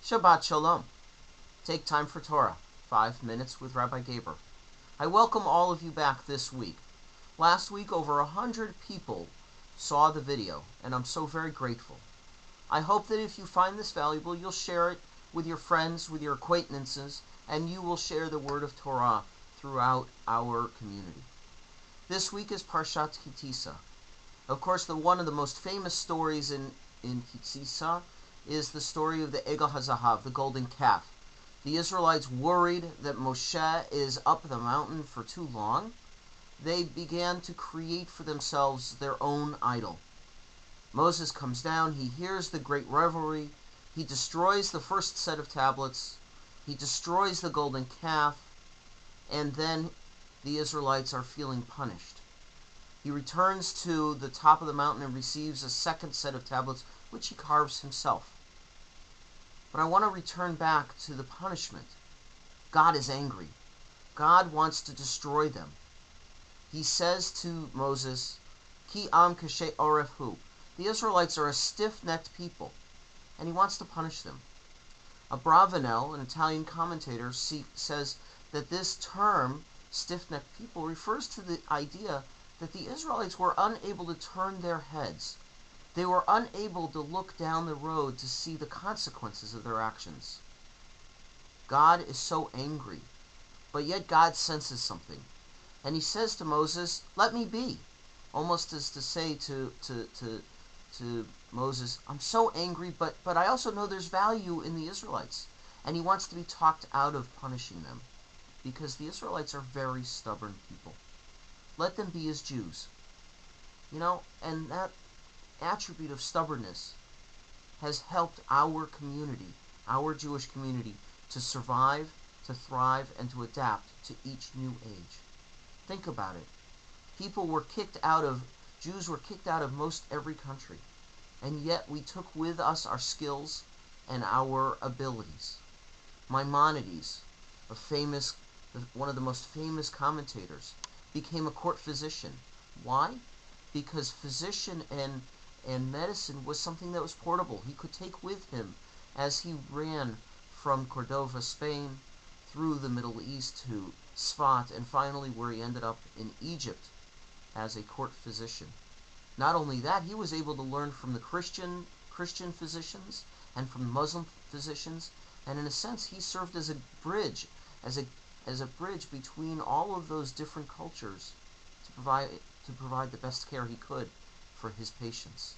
Shabbat Shalom. Take time for Torah. 5 minutes with Rabbi Gaber. I welcome all of you back this week. Last week, over 100 people saw the video, and I'm so very grateful. I hope that if you find this valuable, you'll share it with your friends, with your acquaintances, and you will share the word of Torah throughout our community. This week is Parshat Tissa. Of course, one of the most famous stories in Tissa is the story of the Egel HaZahav, the golden calf. The Israelites, worried that Moshe is up the mountain for too long, they began to create for themselves their own idol. Moses comes down, he hears the great revelry, he destroys the first set of tablets, he destroys the golden calf, and then the Israelites are feeling punished. He returns to the top of the mountain and receives a second set of tablets, which he carves himself. But I want to return back to the punishment. God is angry. God wants to destroy them. He says to Moses, Ki am kashe oref hu. The Israelites are a stiff-necked people, and he wants to punish them. Abravanel, an Italian commentator, says that this term, stiff-necked people, refers to the idea that the Israelites were unable to turn their heads. They were unable to look down the road to see the consequences of their actions. God is so angry, but yet God senses something. And he says to Moses, let me be. Almost as to say to Moses, I'm so angry, but I also know there's value in the Israelites. And he wants to be talked out of punishing them, because the Israelites are very stubborn people. Let them be as Jews. And that attribute of stubbornness has helped our community, our Jewish community, to survive, to thrive, and to adapt to each new age. Think about it. Jews were kicked out of most every country, and yet we took with us our skills and our abilities. Maimonides, one of the most famous commentators, became a court physician. Why? Because physician and medicine was something that was portable. He could take with him as he ran from Cordova, Spain, through the Middle East to Sfat, and finally where he ended up in Egypt as a court physician. Not only that, he was able to learn from the Christian physicians and from Muslim physicians, and in a sense he served as a bridge, as a bridge between all of those different cultures to provide the best care he could for his patients.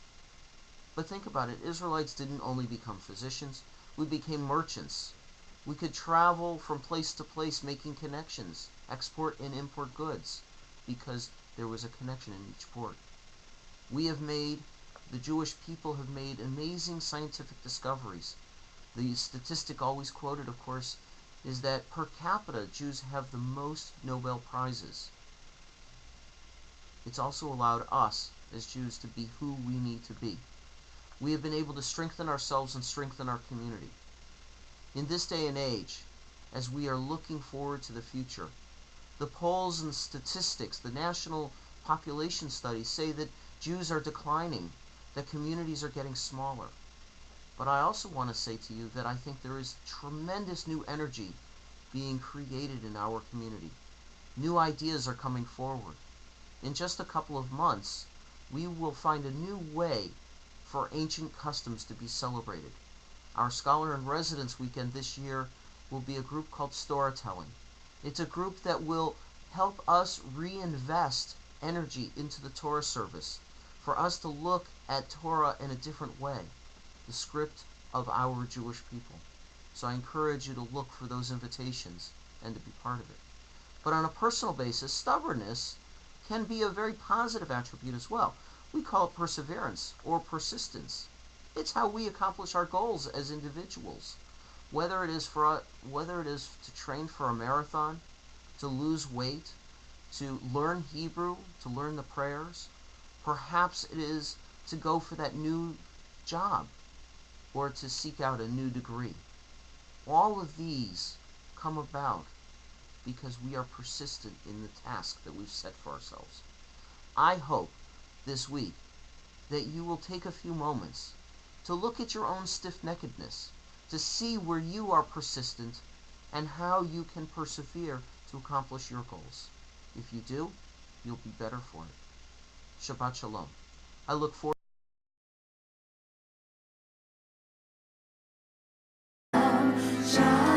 But think about it, Israelites didn't only become physicians, we became merchants. We could travel from place to place making connections, export and import goods, because there was a connection in each port. The Jewish people have made amazing scientific discoveries. The statistic always quoted, of course, is that per capita, Jews have the most Nobel Prizes. It's also allowed us, as Jews, to be who we need to be. We have been able to strengthen ourselves and strengthen our community. In this day and age, as we are looking forward to the future, the polls and statistics, the national population studies say that Jews are declining, that communities are getting smaller. But I also want to say to you that I think there is tremendous new energy being created in our community. New ideas are coming forward. In just a couple of months, we will find a new way for ancient customs to be celebrated. Our Scholar in Residence weekend this year will be a group called Storytelling. It's a group that will help us reinvest energy into the Torah service, for us to look at Torah in a different way, the script of our Jewish people. So I encourage you to look for those invitations and to be part of it. But on a personal basis, stubbornness can be a very positive attribute as well. We call it perseverance or persistence. It's how we accomplish our goals as individuals. Whether it is to train for a marathon, to lose weight, to learn Hebrew, to learn the prayers. Perhaps it is to go for that new job or to seek out a new degree. All of these come about because we are persistent in the task that we've set for ourselves. I hope this week that you will take a few moments to look at your own stiff-neckedness, to see where you are persistent and how you can persevere to accomplish your goals. If you do, you'll be better for it. Shabbat Shalom. I look forward Shalom.